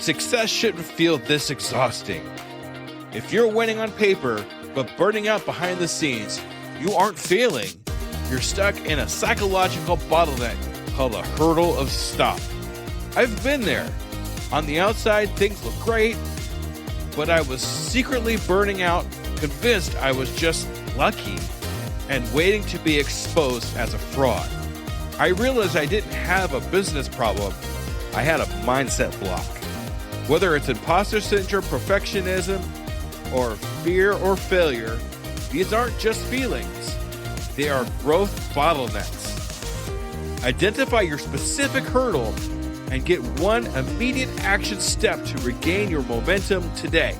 success shouldn't feel this exhausting. If you're winning on paper, but burning out behind the scenes, you aren't failing. You're stuck in a psychological bottleneck called a hurdle of stop. I've been there. On the outside, things look great, but I was secretly burning out, convinced I was just lucky and waiting to be exposed as a fraud. I realized I didn't have a business problem. I had a mindset block. Whether it's imposter syndrome, perfectionism, or fear or failure, these aren't just feelings. They are growth bottlenecks. Identify your specific hurdle and get one immediate action step to regain your momentum today.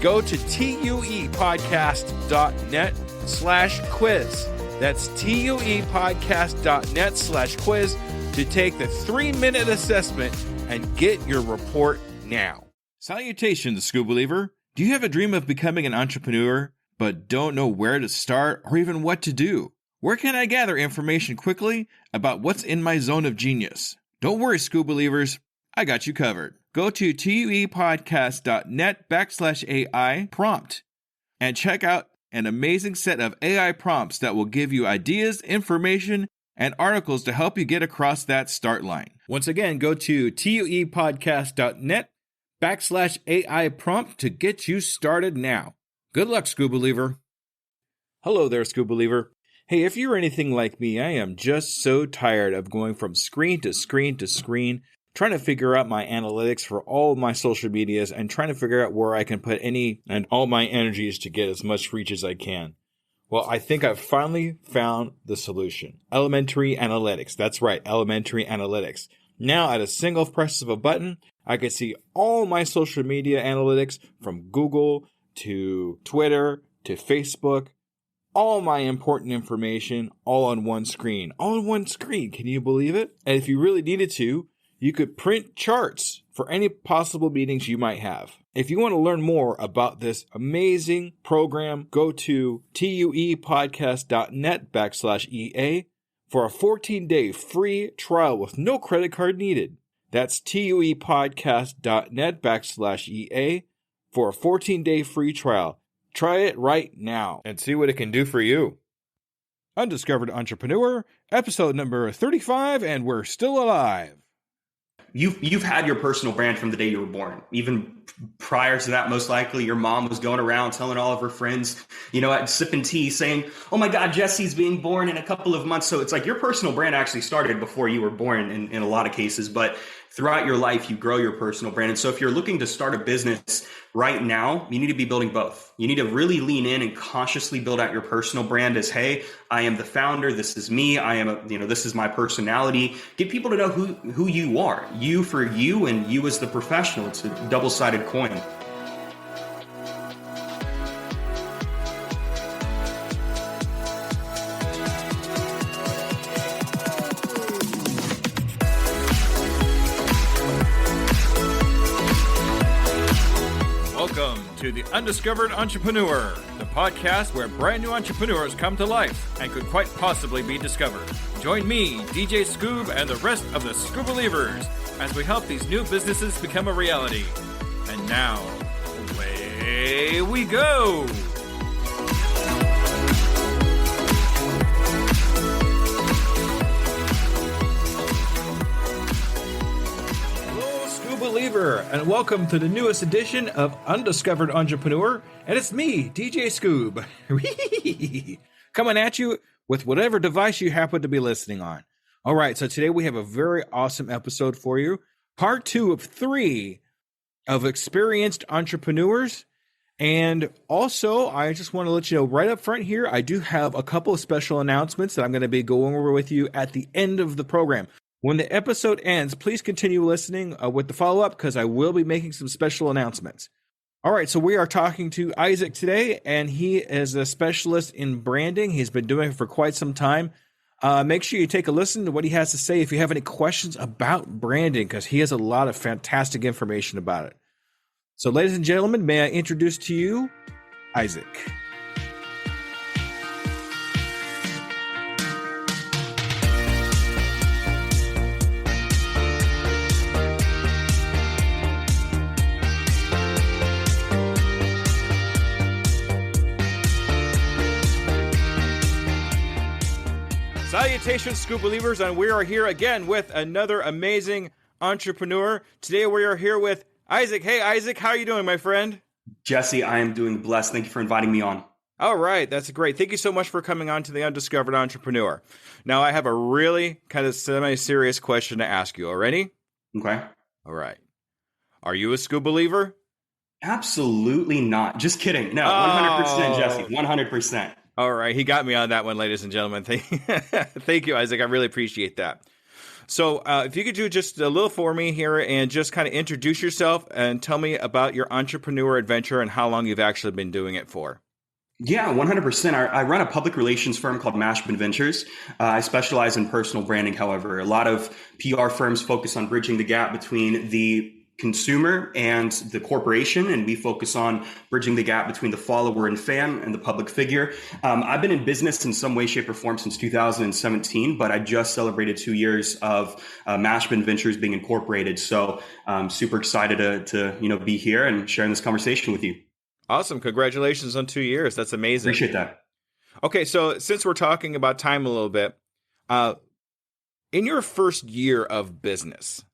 Go to tuepodcast.net/quiz. That's tuepodcast.net/quiz to take the 3-minute assessment and get your report now. Salutations, School Believer. Do you have a dream of becoming an entrepreneur, but don't know where to start or even what to do? Where can I gather information quickly about what's in my zone of genius? Don't worry, School Believers. I got you covered. Go to tuepodcast.net/AI prompt and check out an amazing set of AI prompts that will give you ideas, information, and articles to help you get across that start line. Once again, go to tuepodcast.net/AI prompt to get you started now. Good luck, School Believer. Hello there, School Believer. Hey, if you're anything like me, I am just so tired of going from screen to screen to screen, trying to figure out my analytics for all of my social medias and trying to figure out where I can put any and all my energies to get as much reach as I can. Well, I think I've finally found the solution. Elementary analytics. That's right, elementary analytics. Now, at a single press of a button, I can see all my social media analytics from Google to Twitter to Facebook, all my important information all on one screen. All on one screen. Can you believe it? And if you really needed to, you could print charts for any possible meetings you might have. If you want to learn more about this amazing program, go to tuepodcast.net/EA for a 14-day free trial with no credit card needed. That's tuepodcast.net/EA for a 14-day free trial. Try it right now and see what it can do for you. Undiscovered Entrepreneur, episode number 35, and we're still alive. You've had your personal brand from the day you were born. Even prior to that, most likely your mom was going around telling all of her friends, sipping tea, saying, "Oh my God, Jesse's being born in a couple of months." So it's like your personal brand actually started before you were born in a lot of cases. But throughout your life, you grow your personal brand. And so if you're looking to start a business right now, you need to be building both. You need to really lean in and consciously build out your personal brand as, hey, I am the founder. This is me. This is my personality. Get people to know who you are. You for you and you as the professional. It's a double-sided coin. Welcome to the Undiscovered Entrepreneur, the podcast where brand new entrepreneurs come to life and could quite possibly be discovered. Join me, DJ Scoob, and the rest of the Scoob Believers as we help these new businesses become a reality. And now, away we go! Believer, and welcome to the newest edition of Undiscovered Entrepreneur, and it's me, DJ Scoob, coming at you with whatever device you happen to be listening on. All right, so today we have a very awesome episode for you, part 2 of 3 of experienced entrepreneurs, and also I just want to let you know right up front here, I do have a couple of special announcements that I'm going to be going over with you at the end of the program. When the episode ends, please continue listening with the follow-up because I will be making some special announcements. All right, so we are talking to Isaac today, and he is a specialist in branding. He's been doing it for quite some time. Make sure you take a listen to what he has to say if you have any questions about branding because he has a lot of fantastic information about it. So, ladies and gentlemen, may I introduce to you Isaac. Salutations, Scoop Believers, and we are here again with another amazing entrepreneur. Today we are here with Isaac. Hey, Isaac, how are you doing, my friend? Jesse, I am doing blessed. Thank you for inviting me on. All right, that's great. Thank you so much for coming on to the Undiscovered Entrepreneur. Now, I have a really kind of semi-serious question to ask you. All ready? Okay. All right. Are you a Scoop Believer? Absolutely not. Just kidding. No, 100%, Jesse. 100%. All right. He got me on that one, ladies and gentlemen. Thank you, Isaac. I really appreciate that. So if you could do just a little for me here and just kind of introduce yourself and tell me about your entrepreneur adventure and how long you've actually been doing it for. Yeah, 100%. I run a public relations firm called Mashman Ventures. I specialize in personal branding, however. A lot of PR firms focus on bridging the gap between the consumer and the corporation, and we focus on bridging the gap between the follower and fan and the public figure. I've been in business in some way, shape, or form since 2017, but I just celebrated 2 years of Mashman Ventures being incorporated. So I'm super excited to be here and sharing this conversation with you. Awesome. Congratulations on 2 years. That's amazing. Appreciate that. Okay, so since we're talking about time a little bit, in your first year of business,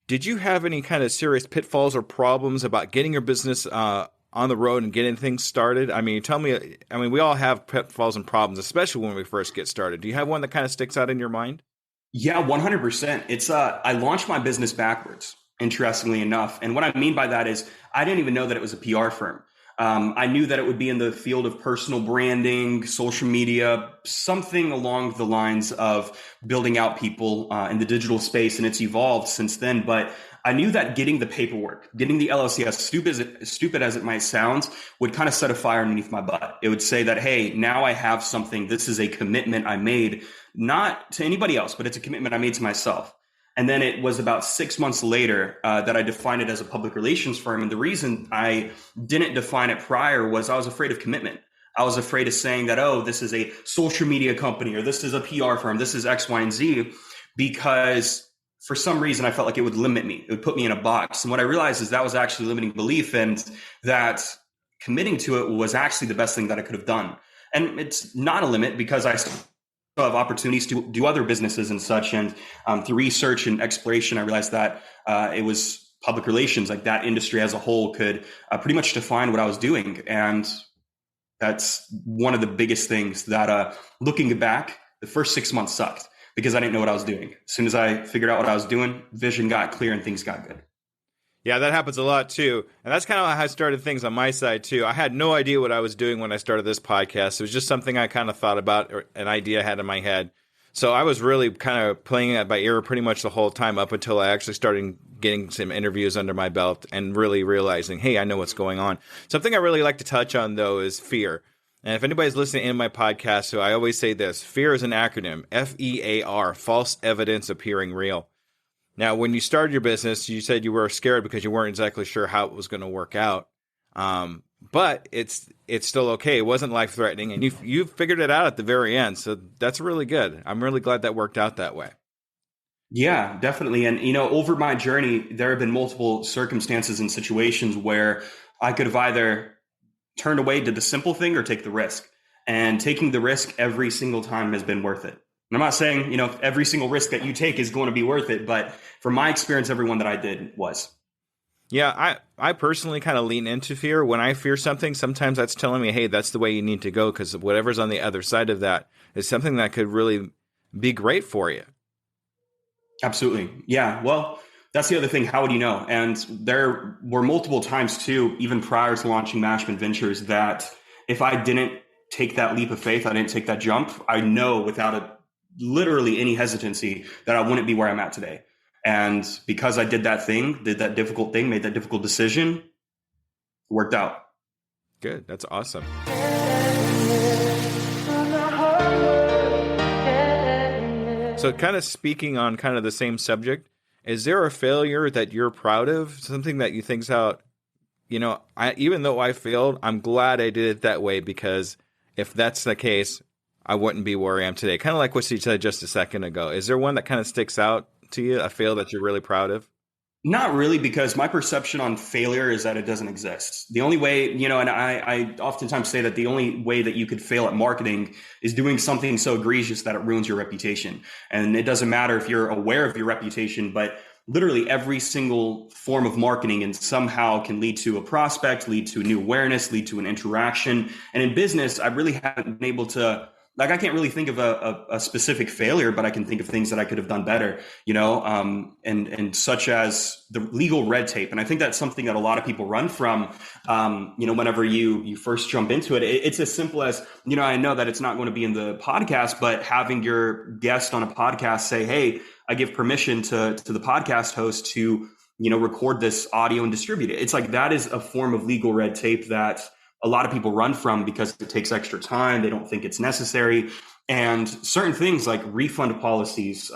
did you have any kind of serious pitfalls or problems about getting your business on the road and getting things started? I mean, we all have pitfalls and problems, especially when we first get started. Do you have one that kind of sticks out in your mind? Yeah, 100%. It's I launched my business backwards, interestingly enough. And what I mean by that is I didn't even know that it was a PR firm. I knew that it would be in the field of personal branding, social media, something along the lines of building out people in the digital space, and it's evolved since then. But I knew that getting the paperwork, getting the LLC, as stupid as it might sound, would kind of set a fire underneath my butt. It would say that, hey, now I have something. This is a commitment I made, not to anybody else, but it's a commitment I made to myself. And then it was about 6 months later that I defined it as a public relations firm. And the reason I didn't define it prior was I was afraid of commitment. I was afraid of saying that, oh, this is a social media company or this is a PR firm, this is X, Y, and Z, because for some reason I felt like it would limit me. It would put me in a box. And what I realized is that was actually limiting belief, and that committing to it was actually the best thing that I could have done. And it's not a limit because I have opportunities to do other businesses and such. And through research and exploration, I realized that it was public relations, like that industry as a whole could pretty much define what I was doing. And that's one of the biggest things that looking back, the first 6 months sucked because I didn't know what I was doing. As soon as I figured out what I was doing, vision got clear and things got good. Yeah, that happens a lot too. And that's kind of how I started things on my side too. I had no idea what I was doing when I started this podcast. It was just something I kind of thought about, or an idea I had in my head. So I was really kind of playing it by ear pretty much the whole time up until I actually started getting some interviews under my belt and really realizing, hey, I know what's going on. Something I really like to touch on though is fear. And if anybody's listening in my podcast, so I always say this: fear is an acronym, FEAR, false evidence appearing real. Now, when you started your business, you said you were scared because you weren't exactly sure how it was going to work out. But it's still okay. It wasn't life-threatening, and you figured it out at the very end. So that's really good. I'm really glad that worked out that way. Yeah, definitely. And, over my journey, there have been multiple circumstances and situations where I could have either turned away, did the simple thing, or take the risk. And taking the risk every single time has been worth it. And I'm not saying, every single risk that you take is going to be worth it, but from my experience, every one that I did was. Yeah, I personally kind of lean into fear. When I fear something, sometimes that's telling me, hey, that's the way you need to go, because whatever's on the other side of that is something that could really be great for you. Absolutely. Yeah. Well, that's the other thing. How would you know? And there were multiple times too, even prior to launching Mashman Ventures, that if I didn't take that leap of faith, I didn't take that jump, I know without literally any hesitancy that I wouldn't be where I'm at today. And because I did that difficult thing, made that difficult decision, it worked out. Good. That's awesome. So kind of speaking on kind of the same subject, is there a failure that you're proud of? Something that you think's out, even though I failed, I'm glad I did it that way, because if that's the case, I wouldn't be where I am today. Kind of like what you said just a second ago. Is there one that kind of sticks out to you, a fail that you're really proud of? Not really, because my perception on failure is that it doesn't exist. The only way, and I oftentimes say that the only way that you could fail at marketing is doing something so egregious that it ruins your reputation. And it doesn't matter if you're aware of your reputation, but literally every single form of marketing and somehow can lead to a prospect, lead to a new awareness, lead to an interaction. And in business, I really haven't been able to, like, I can't really think of a specific failure, but I can think of things that I could have done better, and such as the legal red tape. And I think that's something that a lot of people run from, whenever you first jump into it. It's as simple as, I know that it's not going to be in the podcast, but having your guest on a podcast say, hey, I give permission to the podcast host to, record this audio and distribute it. It's like, that is a form of legal red tape that a lot of people run from because it takes extra time. They don't think it's necessary. And certain things like refund policies,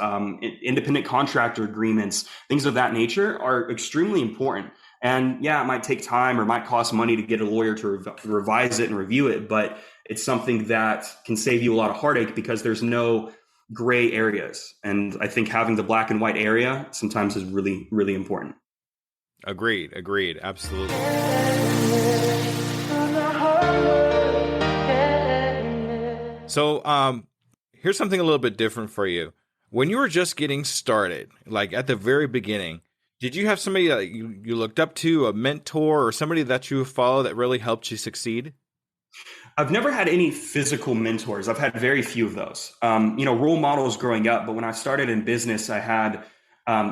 independent contractor agreements, things of that nature are extremely important. And yeah, it might take time or might cost money to get a lawyer to revise it and review it, but it's something that can save you a lot of heartache because there's no gray areas. And I think having the black and white area sometimes is really, really important. Agreed. Absolutely. So here's something a little bit different for you. When you were just getting started, like at the very beginning, did you have somebody that you looked up to, a mentor or somebody that you follow that really helped you succeed? I've never had any physical mentors. I've had very few of those. Role models growing up, but when I started in business, I had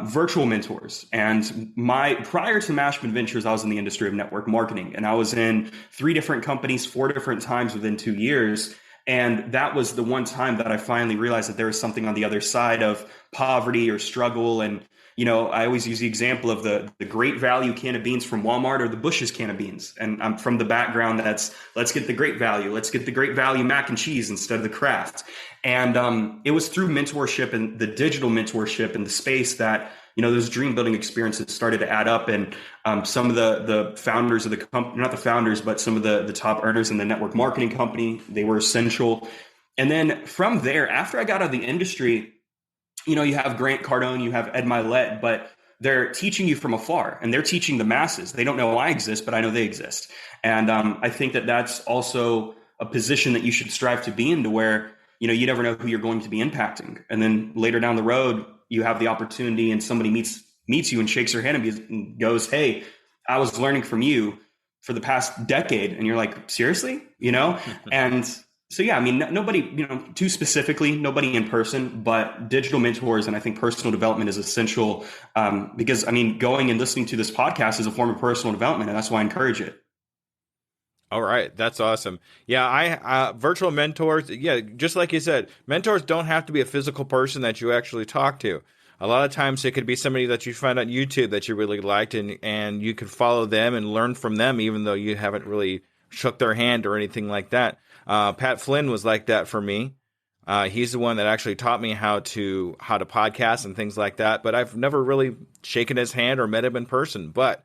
virtual mentors. And prior to Mashman Ventures, I was in the industry of network marketing, and I was in 3 different companies, 4 different times within 2 years. And that was the one time that I finally realized that there was something on the other side of poverty or struggle. And, I always use the example of the great value can of beans from Walmart or the Bush's can of beans. And I'm from the background that's, let's get the great value. Let's get the great value mac and cheese instead of the Kraft. And it was through mentorship and the digital mentorship in the space that, those dream building experiences started to add up. And some of the founders of the company, not the founders, but some of the top earners in the network marketing company, they were essential. And then from there, after I got out of the industry, you have Grant Cardone, you have Ed Milet, but they're teaching you from afar and they're teaching the masses. They don't know I exist, but I know they exist. And I think that that's also a position that you should strive to be in, to where, you never know who you're going to be impacting. And then later down the road, you have the opportunity and somebody meets you and shakes your hand and goes, hey, I was learning from you for the past decade. And you're like, seriously? And so, yeah, I mean, nobody, too specifically, nobody in person, but digital mentors. And I think personal development is essential because, going and listening to this podcast is a form of personal development. And that's why I encourage it. All right. That's awesome. Yeah. I virtual mentors. Yeah. Just like you said, mentors don't have to be a physical person that you actually talk to. A lot of times it could be somebody that you find on YouTube that you really liked and you could follow them and learn from them, even though you haven't really shook their hand or anything like that. Pat Flynn was like that for me. He's the one that actually taught me how to podcast and things like that. But I've never really shaken his hand or met him in person. But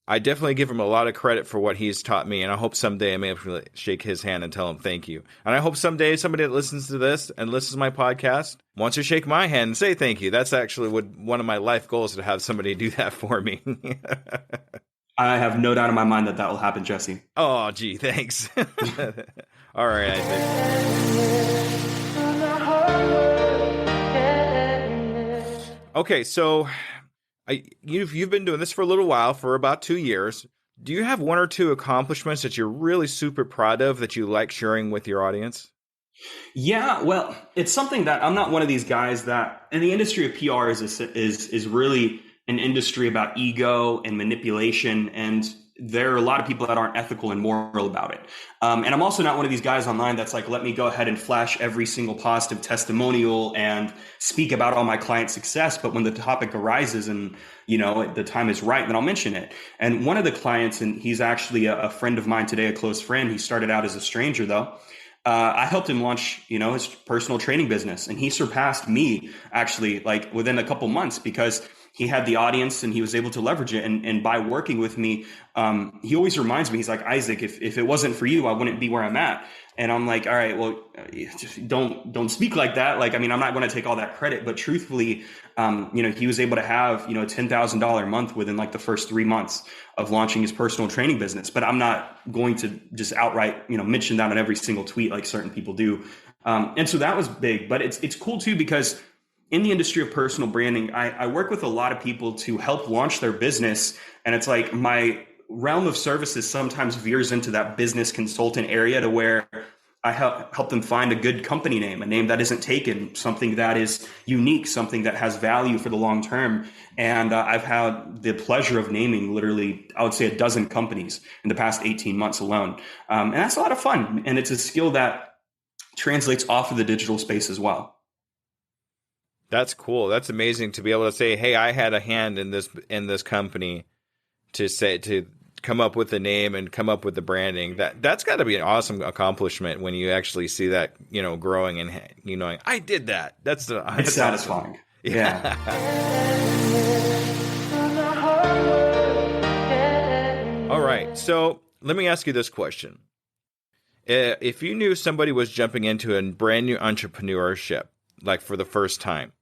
I definitely give him a lot of credit for what he's taught me, and I hope someday I'm able to shake his hand and tell him thank you. And I hope someday somebody that listens to this and listens to my podcast wants to shake my hand and say thank you. That's actually one of my life goals, to have somebody do that for me. I have no doubt in my mind that will happen, Jesse. Oh, gee, thanks. All right, Isaac. Okay, so you've been doing this for a little while, for about 2 years. Do you have 1 or 2 accomplishments that you're really super proud of that you like sharing with your audience? Yeah, well, it's something that I'm not one of these guys that, in the industry of PR is really an industry about ego and manipulation, and there are a lot of people that aren't ethical and moral about it. And I'm also not one of these guys online that's like, let me go ahead and flash every single positive testimonial and speak about all my client success. But when the topic arises and, the time is right, then I'll mention it. And one of the clients, and he's actually a friend of mine today, a close friend. He started out as a stranger though. I helped him launch, his personal training business, and he surpassed me actually like within a couple months, because he had the audience and he was able to leverage it. And by working with me, he always reminds me, he's like, Isaac, if it wasn't for you, I wouldn't be where I'm at. And I'm like, all right, well, just don't speak like that. Like, I mean, I'm not going to take all that credit, but truthfully, he was able to have, a $10,000 a month within like the first 3 months of launching his personal training business. But I'm not going to just outright, mention that on every single tweet like certain people do. And so that was big, but it's cool too, because in the industry of personal branding, I work with a lot of people to help launch their business. And it's like my realm of services sometimes veers into that business consultant area, to where I help them find a good company name, a name that isn't taken, something that is unique, something that has value for the long term. And I've had the pleasure of naming literally, I would say, a dozen companies in the past 18 months alone. And that's a lot of fun. And it's a skill that translates off of the digital space as well. That's cool. That's amazing to be able to say, hey, I had a hand in this company, to come up with the name and come up with the branding. That's got to be an awesome accomplishment when you actually see that, growing and knowing I did that. That's satisfying. Awesome. Yeah. All right. So let me ask you this question. If you knew somebody was jumping into a brand new entrepreneurship, like for the first time,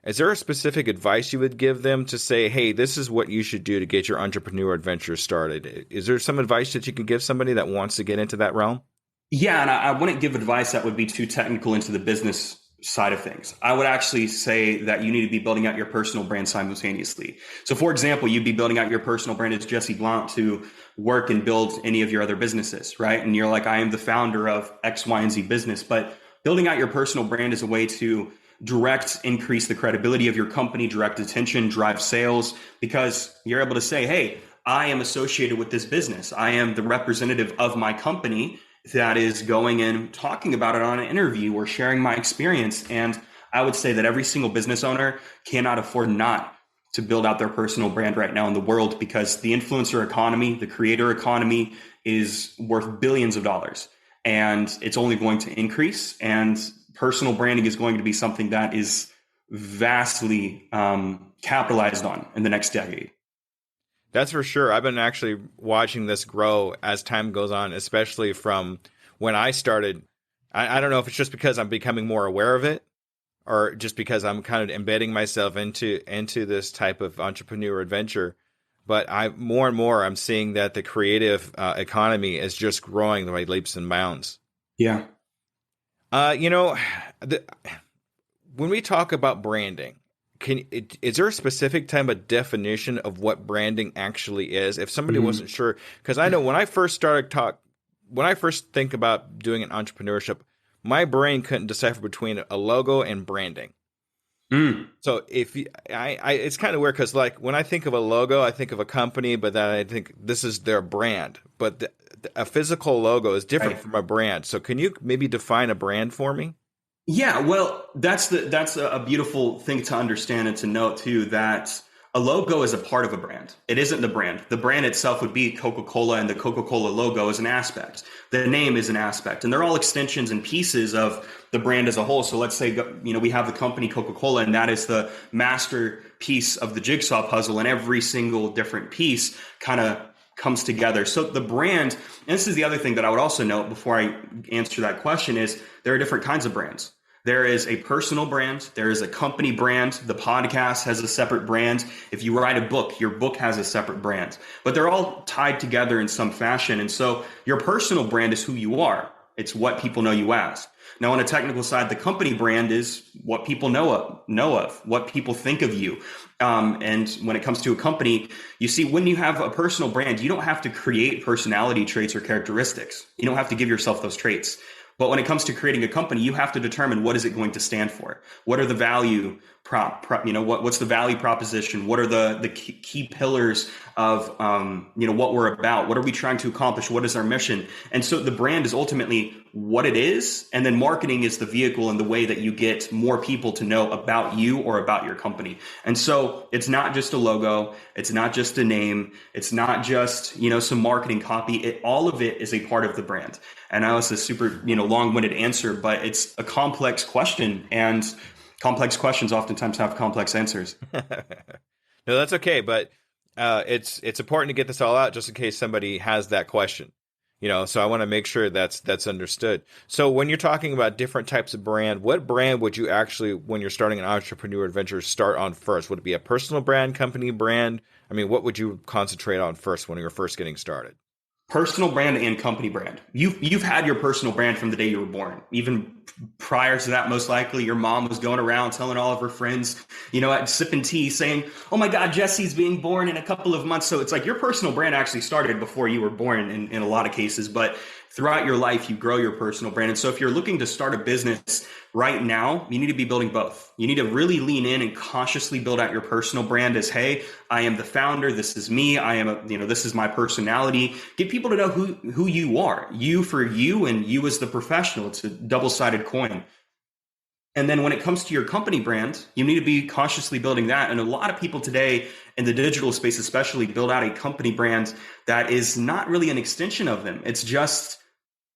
is there a specific advice you would give them to say, hey, this is what you should do to get your entrepreneur adventure started? Is there some advice that you can give somebody that wants to get into that realm? Yeah, and I wouldn't give advice that would be too technical into the business side of things. I would actually say that you need to be building out your personal brand simultaneously. So for example, you'd be building out your personal brand as Jesse Blount to work and build any of your other businesses, right? And you're like, I am the founder of X, Y, and Z business. But building out your personal brand is a way to increase the credibility of your company, direct attention, drive sales, because you're able to say, hey, I am associated with this business. I am the representative of my company that is going and talking about it on an interview or sharing my experience. And I would say that every single business owner cannot afford not to build out their personal brand right now in the world, because the influencer economy, the creator economy is worth billions of dollars, and it's only going to increase. And personal branding is going to be something that is vastly capitalized on in the next decade. That's for sure. I've been actually watching this grow as time goes on, especially from when I started. I don't know if it's just because I'm becoming more aware of it, or just because I'm kind of embedding myself into this type of entrepreneur adventure. But more and more, I'm seeing that the creative economy is just growing by leaps and bounds. Yeah. When we talk about branding, is there a specific type of definition of what branding actually is? If somebody wasn't sure, because I know when I first think about doing an entrepreneurship, my brain couldn't decipher between a logo and branding. So it's kind of weird, because like when I think of a logo, I think of a company, but then I think this is their brand. But a physical logo is different from a brand. So can you maybe define a brand for me? Yeah, well, that's a beautiful thing to understand and to note too, that a logo is a part of a brand. It isn't the brand. The brand itself would be Coca-Cola, and the Coca-Cola logo is an aspect. The name is an aspect, and they're all extensions and pieces of the brand as a whole. So let's say, we have the company Coca-Cola, and that is the master piece of the jigsaw puzzle, and every single different piece kind of comes together. So the brand, and this is the other thing that I would also note before I answer that question, is there are different kinds of brands. There is a personal brand. There is a company brand. The podcast has a separate brand. If you write a book, your book has a separate brand, but they're all tied together in some fashion. And so your personal brand is who you are. It's what people know you as. Now, on a technical side, the company brand is what people know of, what people think of you. And when it comes to a company, you see, when you have a personal brand, you don't have to create personality traits or characteristics. You don't have to give yourself those traits. But when it comes to creating a company, you have to determine what is it going to stand for. What are the value what's the value proposition? What are the key pillars of what we're about? What are we trying to accomplish? What is our mission? And so the brand is ultimately what it is, and then marketing is the vehicle and the way that you get more people to know about you or about your company. And so it's not just a logo, it's not just a name, it's not just some marketing copy. All of it is a part of the brand. And I know it's a super long-winded answer, but it's a complex question, and complex questions oftentimes have complex answers. No, that's okay, but it's important to get this all out just in case somebody has that question. So I want to make sure that's understood. So when you're talking about different types of brand, what brand would you actually, when you're starting an entrepreneur adventure, start on first? Would it be a personal brand, company brand? I mean, what would you concentrate on first when you're first getting started? Personal brand and company brand. You've had your personal brand from the day you were born. Even prior to that, most likely your mom was going around telling all of her friends, sipping tea, saying, "Oh my God, Jesse's being born in a couple of months." So it's like your personal brand actually started before you were born in a lot of cases, but throughout your life, you grow your personal brand. And so if you're looking to start a business right now, you need to be building both. You need to really lean in and consciously build out your personal brand as, hey, I am the founder. This is me. This is my personality. Get people to know who you are, you for you and you as the professional. It's a double-sided coin. And then when it comes to your company brand, you need to be consciously building that. And a lot of people today in the digital space, especially, build out a company brand that is not really an extension of them. It's just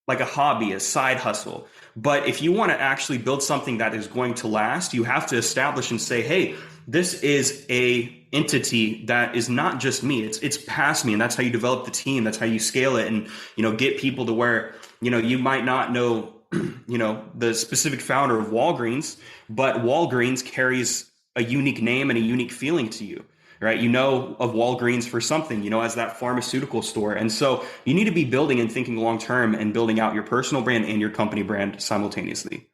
like a hobby, a side hustle. But if you want to actually build something that is going to last, you have to establish and say, hey, this is a entity that is not just me. It's past me. And that's how you develop the team. That's how you scale it and, get people to where, you might not know, the specific founder of Walgreens, but Walgreens carries a unique name and a unique feeling to you. Right? Of Walgreens for something, as that pharmaceutical store. And so you need to be building and thinking long term and building out your personal brand and your company brand simultaneously.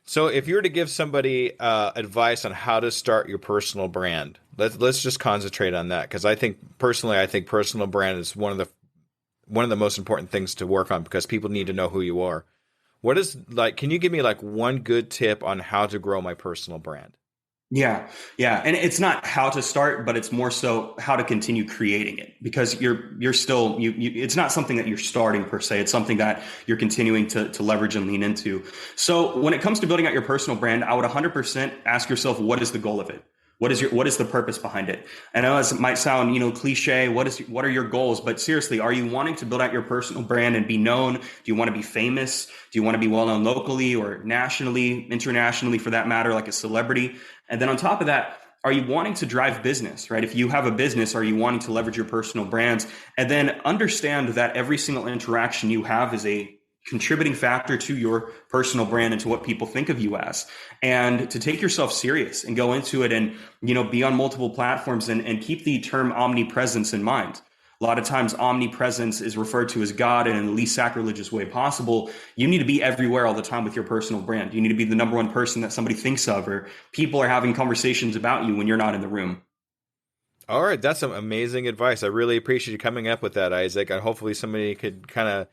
So if you were to give somebody advice on how to start your personal brand, let's just concentrate on that, because I think personal brand is one of the most important things to work on, because people need to know who you are. Can you give me one good tip on how to grow my personal brand? Yeah. And it's not how to start, but it's more so how to continue creating it, because you're still, it's not something that you're starting per se. It's something that you're continuing to leverage and lean into. So when it comes to building out your personal brand, I would 100% ask yourself, what is the goal of it? What is the purpose behind it? I know as it might sound, cliche, what are your goals? But seriously, are you wanting to build out your personal brand and be known? Do you want to be famous? Do you want to be well known locally or nationally, internationally for that matter, like a celebrity? And then on top of that, are you wanting to drive business, right? If you have a business, are you wanting to leverage your personal brands? And then understand that every single interaction you have is a contributing factor to your personal brand and to what people think of you as. And to take yourself serious and go into it and, be on multiple platforms and keep the term omnipresence in mind. A lot of times omnipresence is referred to as God, and in the least sacrilegious way possible. You need to be everywhere all the time with your personal brand. You need to be the number one person that somebody thinks of, or people are having conversations about you when you're not in the room. All right. That's some amazing advice. I really appreciate you coming up with that, Isaac. And hopefully somebody could kind of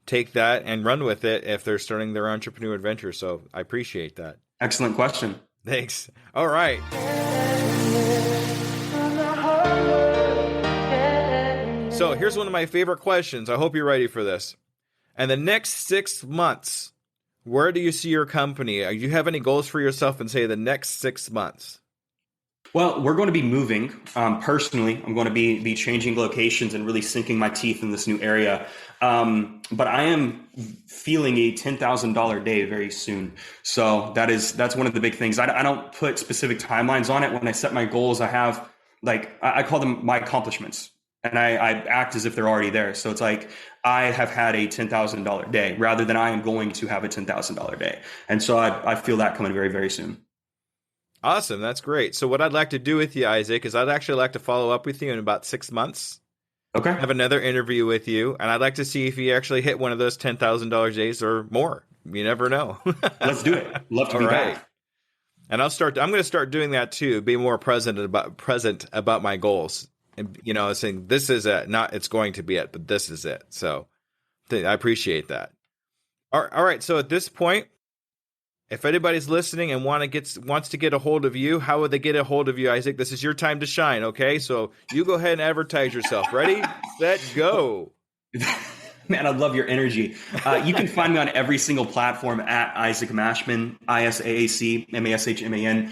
take that and run with it if they're starting their entrepreneur adventure. So I appreciate that. Excellent question. Thanks. All right. So here's one of my favorite questions. I hope you're ready for this. In the next 6 months, where do you see your company? Do you have any goals for yourself in, say, the next 6 months? Well, we're going to be moving. Personally, I'm going to be changing locations and really sinking my teeth in this new area. But I am feeling a $10,000 day very soon. So that's one of the big things. I don't put specific timelines on it. When I set my goals, I have I call them my accomplishments, and I act as if they're already there. So it's like I have had a $10,000 day rather than I am going to have a $10,000 day. And so I feel that coming very, very soon. Awesome. That's great. So what I'd like to do with you, Isaac, is I'd actually like to follow up with you in about 6 months. Okay. Have another interview with you, and I'd like to see if you actually hit one of those $10,000 days or more. You never know. Let's do it. Love to be back. And I'm going to start doing that too. Be more present about my goals, and saying this is it, not it's going to be it, but this is it. So I appreciate that. All right. So at this point, if anybody's listening and wants to get a hold of you, how would they get a hold of you, Isaac? This is your time to shine, okay? So you go ahead and advertise yourself. Ready, set, go. Man, I love your energy. You can find me on every single platform at Isaac Mashman, ISAAC, MASHMAN,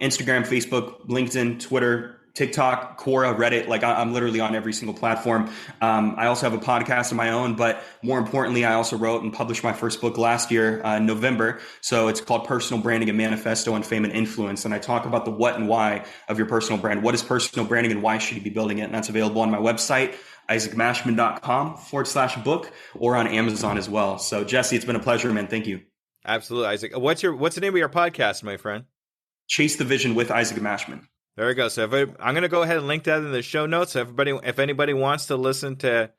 Instagram, Facebook, LinkedIn, Twitter, TikTok, Quora, Reddit. Like I'm literally on every single platform. I also have a podcast of my own, but more importantly, I also wrote and published my first book last year in November. So it's called Personal Branding, a Manifesto on Fame and Influence. And I talk about the what and why of your personal brand. What is personal branding and why should you be building it? And that's available on my website, isaacmashman.com/book, or on Amazon as well. So Jesse, it's been a pleasure, man. Thank you. Absolutely, Isaac. What's the name of your podcast, my friend? Chase the Vision with Isaac Mashman. There we go. So I'm going to go ahead and link that in the show notes. So if anybody wants to listen to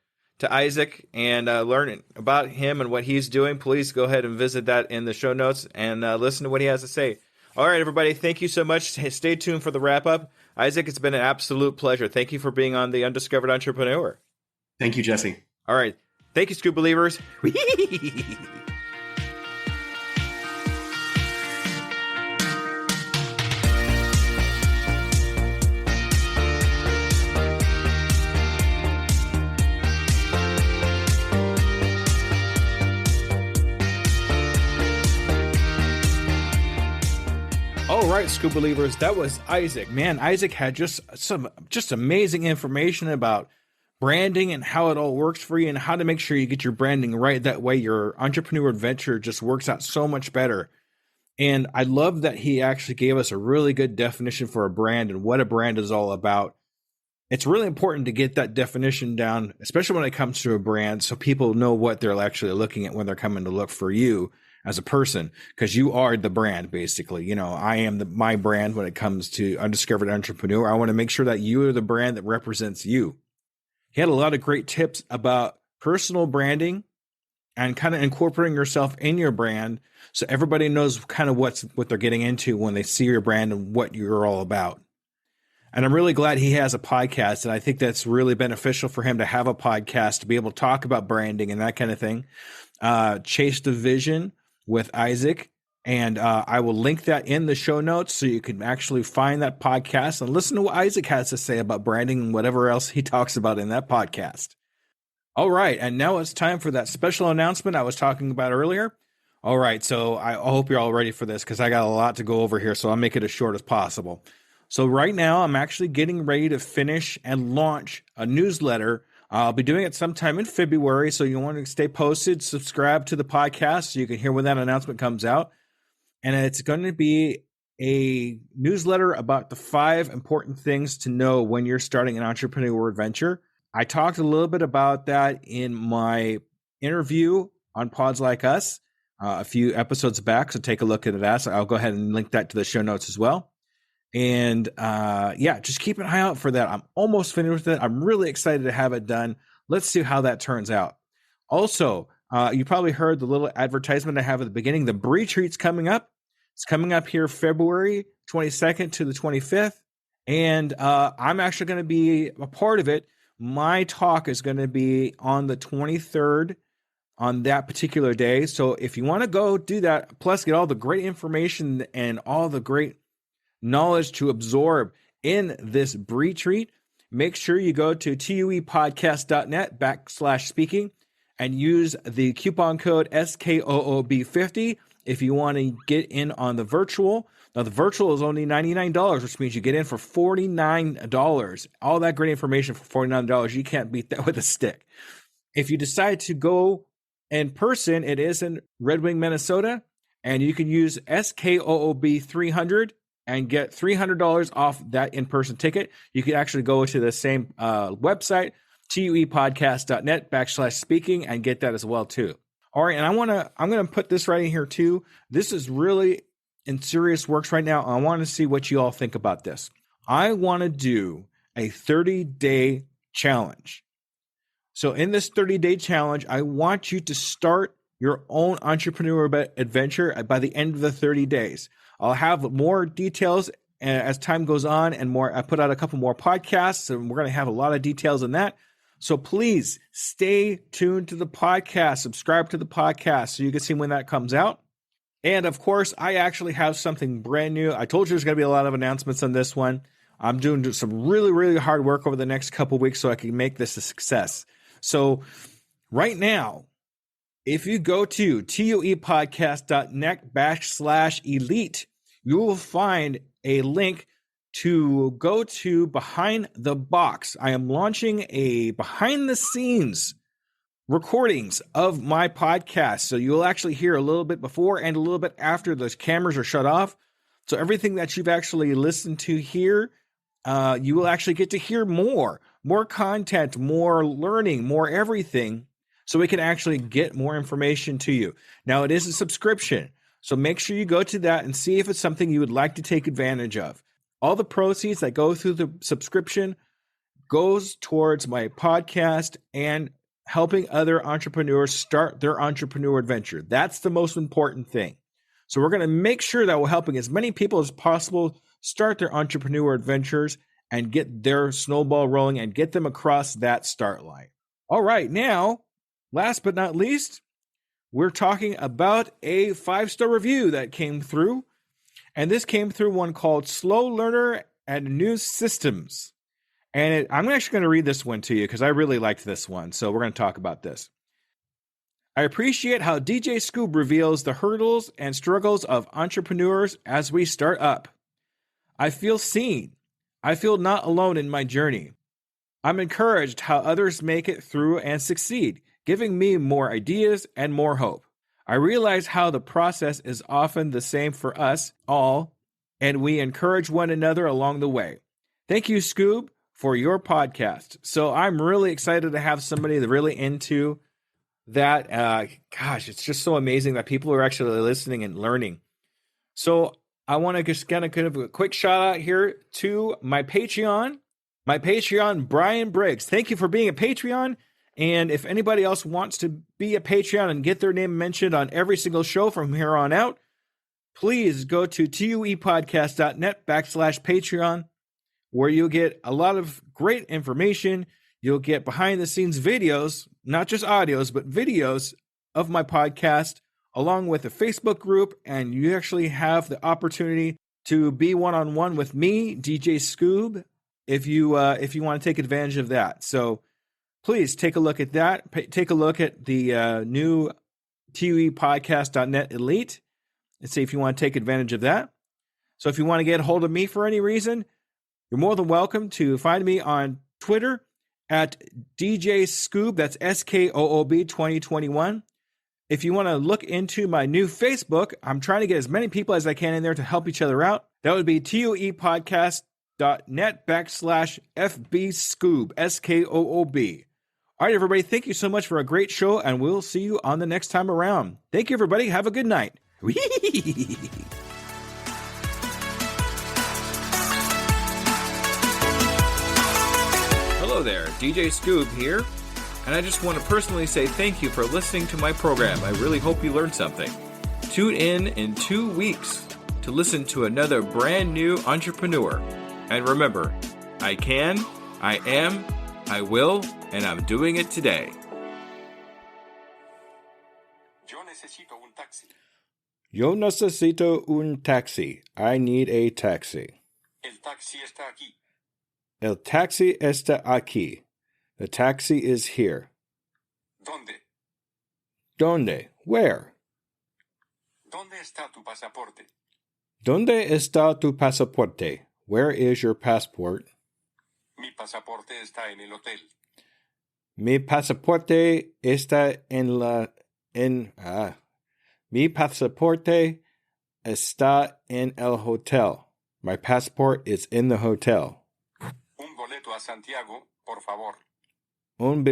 Isaac and learn about him and what he's doing, please go ahead and visit that in the show notes and listen to what he has to say. All right, everybody. Thank you so much. Stay tuned for the wrap up. Isaac, it's been an absolute pleasure. Thank you for being on the Undiscovered Entrepreneur. Thank you, Jesse. All right. Thank you, Scoop Believers. All right, Scoop Believers, that was Isaac. Man, Isaac had just amazing information about branding and how it all works for you and how to make sure you get your branding right. That way your entrepreneur adventure just works out so much better. And I love that he actually gave us a really good definition for a brand and what a brand is all about. It's really important to get that definition down, especially when it comes to a brand, so people know what they're actually looking at when they're coming to look for you as a person, because you are the brand, basically. You know, I am my brand when it comes to Undiscovered Entrepreneur. I want to make sure that you are the brand that represents you. He had a lot of great tips about personal branding and kind of incorporating yourself in your brand so everybody knows kind of what they're getting into when they see your brand and what you're all about. And I'm really glad he has a podcast, and I think that's really beneficial for him to have a podcast to be able to talk about branding and that kind of thing. Chase the Vision with Isaac, and I will link that in the show notes so you can actually find that podcast and listen to what Isaac has to say about branding and whatever else he talks about in that podcast. All right, and now it's time for that special announcement I was talking about earlier. All right, so I hope you're all ready for this because I got a lot to go over here, so I'll make it as short as possible. So right now, I'm actually getting ready to finish and launch a newsletter. I'll be doing it sometime in February, so you want to stay posted, subscribe to the podcast so you can hear when that announcement comes out. And it's going to be a newsletter about the 5 important things to know when you're starting an entrepreneurial adventure. I talked a little bit about that in my interview on Pods Like Us a few episodes back, so take a look at that. So I'll go ahead and link that to the show notes as well. And just keep an eye out for that. I'm almost finished with it. I'm really excited to have it done. Let's see how that turns out. Also, you probably heard the little advertisement I have at the beginning. The Bree Treat's coming up. It's coming up here February 22nd to the 25th. And I'm actually going to be a part of it. My talk is going to be on the 23rd on that particular day. So if you want to go do that, plus get all the great information and all the great knowledge to absorb in this Bree Treat, make sure you go to tuepodcast.net/speaking and use the coupon code SKOOB50 if you want to get in on the virtual. Now, the virtual is only $99, which means you get in for $49. All that great information for $49. You can't beat that with a stick. If you decide to go in person, it is in Red Wing, Minnesota, and you can use SKOOB300 and get $300 off that in-person ticket. You can actually go to the same website, tuepodcast.net/speaking, and get that as well too. All right, and I'm going to put this right in here too. This is really in serious works right now. I want to see what you all think about this. I want to do a 30-day challenge. So in this 30-day challenge, I want you to start your own entrepreneurial adventure by the end of the 30 days. I'll have more details as time goes on and more. I put out a couple more podcasts and we're going to have a lot of details in that. So please stay tuned to the podcast, subscribe to the podcast so you can see when that comes out. And of course, I actually have something brand new. I told you there's going to be a lot of announcements on this one. I'm doing some really, really hard work over the next couple of weeks so I can make this a success. So right now, if you go to tuepodcast.net/elite, you will find a link to go to Behind the Box. I am launching a behind the scenes recordings of my podcast. So you'll actually hear a little bit before and a little bit after those cameras are shut off. So everything that you've actually listened to here, you will actually get to hear more content, more learning, more everything. So we can actually get more information to you. Now it is a subscription. So make sure you go to that and see if it's something you would like to take advantage of. All the proceeds that go through the subscription goes towards my podcast and helping other entrepreneurs start their entrepreneur adventure. That's the most important thing. So we're going to make sure that we're helping as many people as possible start their entrepreneur adventures and get their snowball rolling and get them across that start line. All right, now, last but not least, we're talking about a 5-star review that came through. And this came through one called Slow Learner and New Systems. And I'm actually going to read this one to you because I really liked this one. So we're going to talk about this. I appreciate how DJ Scoob reveals the hurdles and struggles of entrepreneurs as we start up. I feel seen. I feel not alone in my journey. I'm encouraged how others make it through and succeed, giving me more ideas and more hope. I realize how the process is often the same for us all, and we encourage one another along the way. Thank you, Scoob, for your podcast. So I'm really excited to have somebody that's really into that. It's just so amazing that people are actually listening and learning. So I want to just kind of a quick shout out here to my Patreon, Brian Briggs. Thank you for being a Patreon. And if anybody else wants to be a Patreon and get their name mentioned on every single show from here on out, please go to tuepodcast.net/Patreon, where you'll get a lot of great information. You'll get behind the scenes videos, not just audios, but videos of my podcast, along with a Facebook group. And you actually have the opportunity to be one-on-one with me, DJ Scoob, if you want to take advantage of that. So please take a look at that. Take a look at the new tuepodcast.net Elite and see if you want to take advantage of that. So if you want to get a hold of me for any reason, you're more than welcome to find me on Twitter at DJ Scoob. That's SKOOB 2021. If you want to look into my new Facebook, I'm trying to get as many people as I can in there to help each other out. That would be tuepodcast.net/FB Scoob, SKOOB. All right, everybody, thank you so much for a great show, and we'll see you on the next time around. Thank you, everybody. Have a good night. Hello there, DJ Scoob here, and I just want to personally say thank you for listening to my program. I really hope you learned something. Tune in 2 weeks to listen to another brand new entrepreneur. And remember, I can, I am, I will, and I'm doing it today. Yo necesito un taxi. I need a taxi. El taxi está aquí. El taxi está aquí. The taxi is here. ¿Dónde? ¿Dónde? Where? ¿Dónde está tu pasaporte? ¿Dónde está tu pasaporte? Where is your passport? Mi pasaporte está en el hotel. Mi pasaporte está Mi pasaporte está en el hotel. My passport is in the hotel. Un boleto a Santiago, por favor. Un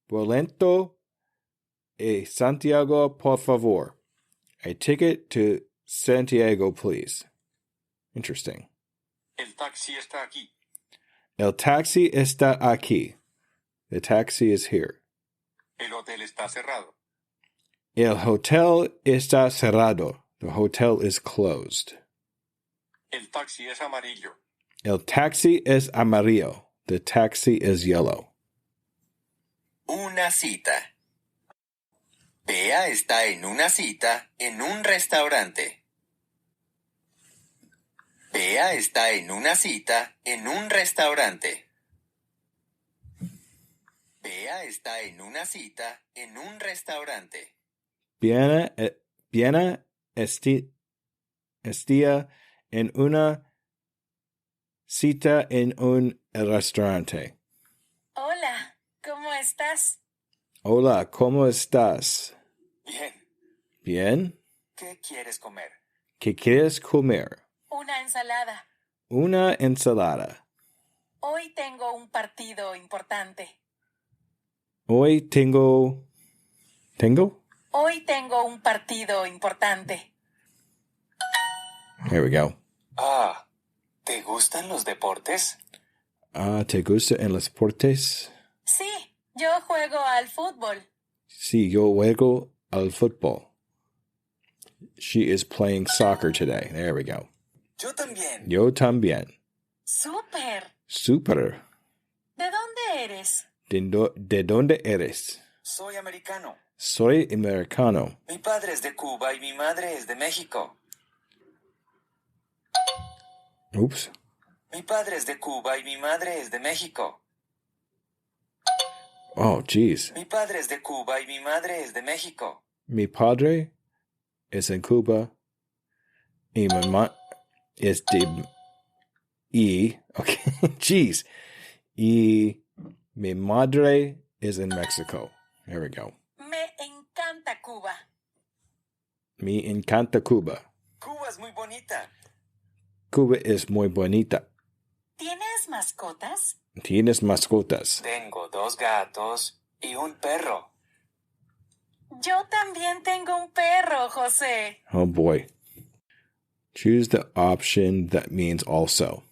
boleto a Santiago, por favor. A ticket to Santiago, please. Interesting. El taxi está aquí. El taxi está aquí. The taxi is here. El hotel está cerrado. El hotel está cerrado. The hotel is closed. El taxi es amarillo. El taxi es amarillo. The taxi is yellow. Una cita. Bea está en una cita en un restaurante. Bea está en una cita en un restaurante. Bea está en una cita en un restaurante. Viena está en una cita en un restaurante. Hola, ¿cómo estás? Hola, ¿cómo estás? Bien. Bien. ¿Qué quieres comer? ¿Qué quieres comer? Una ensalada. Una ensalada. Hoy tengo un partido importante. Hoy tengo... Hoy tengo un partido importante. There we go. Ah, ¿te gustan los deportes? ¿Te gusta en los deportes? Sí, yo juego al fútbol. Sí, yo juego al fútbol. She is playing soccer today. There we go. Yo también. Yo también. ¡Súper! Super. ¿De dónde eres? ¿De dónde eres? Soy americano. Soy americano. Mi padre es de Cuba y mi madre es de México. Oops. Mi padre es de Cuba y mi madre es de México. Oh, jeez. Mi padre es de Cuba y mi madre es de México. Mi padre es en Cuba y mi mamá es de... Okay, jeez. Y mi madre is in Mexico. There we go. Me encanta Cuba. Me encanta Cuba. Cuba es muy bonita. Cuba es muy bonita. ¿Tienes mascotas? ¿Tienes mascotas? Tengo 2 gatos y un perro. Yo también tengo un perro, José. Oh boy. Choose the option that means also.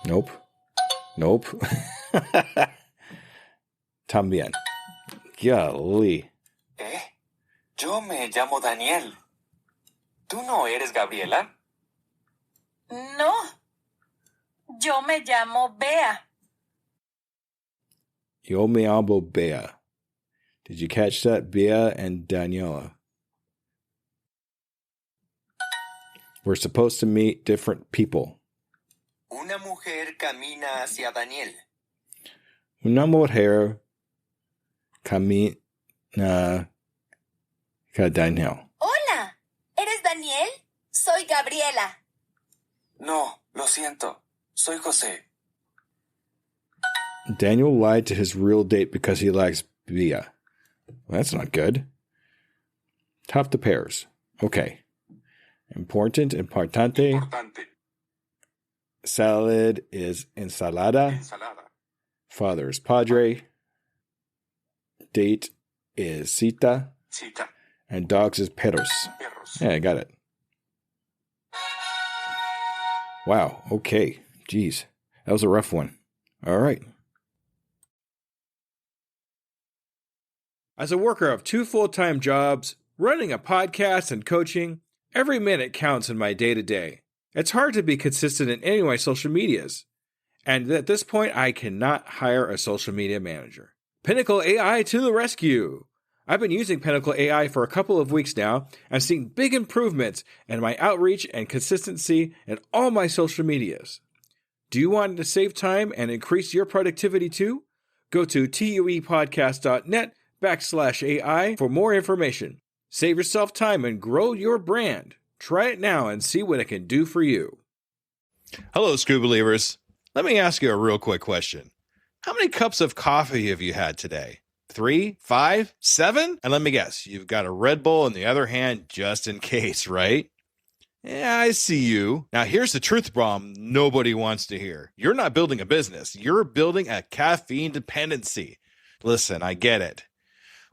Nope. Nope. También. Golly. Yo me llamo Daniel. ¿Tú no eres Gabriela? No. Yo me llamo Bea. Yo me llamo Bea. Did you catch that? Bea and Daniela. We're supposed to meet different people. Una mujer camina hacia Daniel. Una mujer camina hacia Daniel. Hola, ¿eres Daniel? Soy Gabriela. No, lo siento. Soy José. Daniel lied to his real date because he likes Bea. Well, that's not good. Top the pairs. Okay. Importante. Importante. Salad is ensalada. Ensalada. Father is padre. Date is cita. Cita. And dogs is perros. Perros. Yeah, I got it. Wow. Okay. Jeez. That was a rough one. All right. As a worker of 2 full-time jobs, running a podcast and coaching, every minute counts in my day-to-day. It's hard to be consistent in any of my social medias. And at this point, I cannot hire a social media manager. Pinnacle AI to the rescue! I've been using Pinnacle AI for a couple of weeks now. I'm seeing big improvements in my outreach and consistency in all my social medias. Do you want to save time and increase your productivity too? Go to tuepodcast.net/AI for more information. Save yourself time and grow your brand. Try it now and see what it can do for you. Hello, Scuba Believers. Let me ask you a real quick question. How many cups of coffee have you had today? 3, 5, 7? And let me guess, you've got a Red Bull in the other hand just in case, right? Yeah, I see you. Now, here's the truth bomb nobody wants to hear. You're not building a business. You're building a caffeine dependency. Listen, I get it.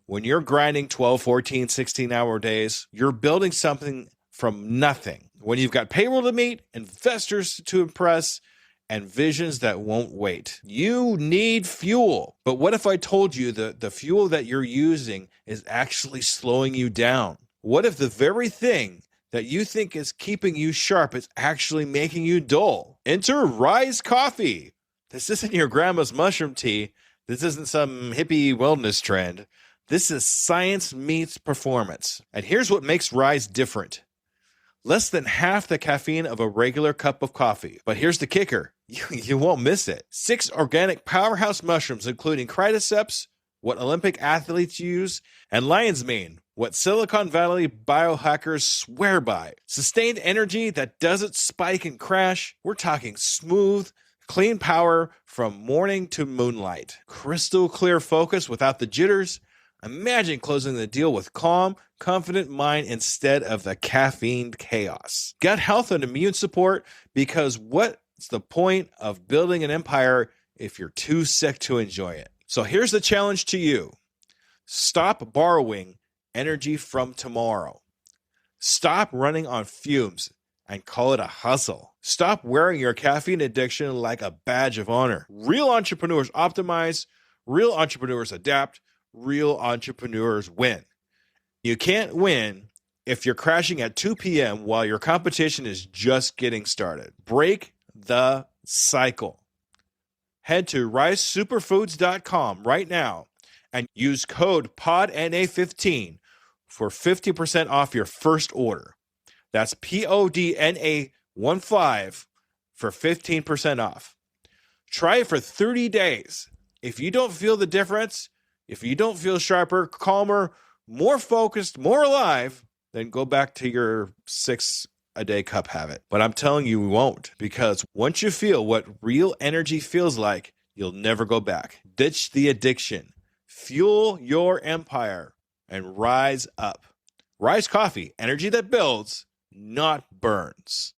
When you're grinding 12, 14, 16-hour days, you're building something from nothing. When you've got payroll to meet, investors to impress, and visions that won't wait. You need fuel. But what if I told you that the fuel that you're using is actually slowing you down? What if the very thing that you think is keeping you sharp is actually making you dull? Enter Rise Coffee. This isn't your grandma's mushroom tea. This isn't some hippie wellness trend. This is science meets performance. And here's what makes Rise different. Less than half the caffeine of a regular cup of coffee. But here's the kicker. You won't miss it. 6 organic powerhouse mushrooms, including cordyceps, what Olympic athletes use, and lion's mane, what Silicon Valley biohackers swear by. Sustained energy that doesn't spike and crash. We're talking smooth, clean power from morning to moonlight. Crystal clear focus without the jitters. Imagine closing the deal with calm, confident mind instead of the caffeine chaos. Gut health and immune support, because what's the point of building an empire if you're too sick to enjoy it? So here's the challenge to you. Stop borrowing energy from tomorrow. Stop running on fumes and call it a hustle. Stop wearing your caffeine addiction like a badge of honor. Real entrepreneurs optimize, real entrepreneurs adapt, real entrepreneurs win. You can't win if you're crashing at 2 p.m. while your competition is just getting started. Break the cycle. Head to risesuperfoods.com right now and use code PODNA15 for 50% off your first order. That's PODNA15 for 15% off. Try it for 30 days. If you don't feel the difference, if you don't feel sharper, calmer, more focused, more alive, then go back to your 6-a-day cup habit. But I'm telling you, you won't, because once you feel what real energy feels like, you'll never go back. Ditch the addiction. Fuel your empire and rise up. Rise Coffee, energy that builds, not burns.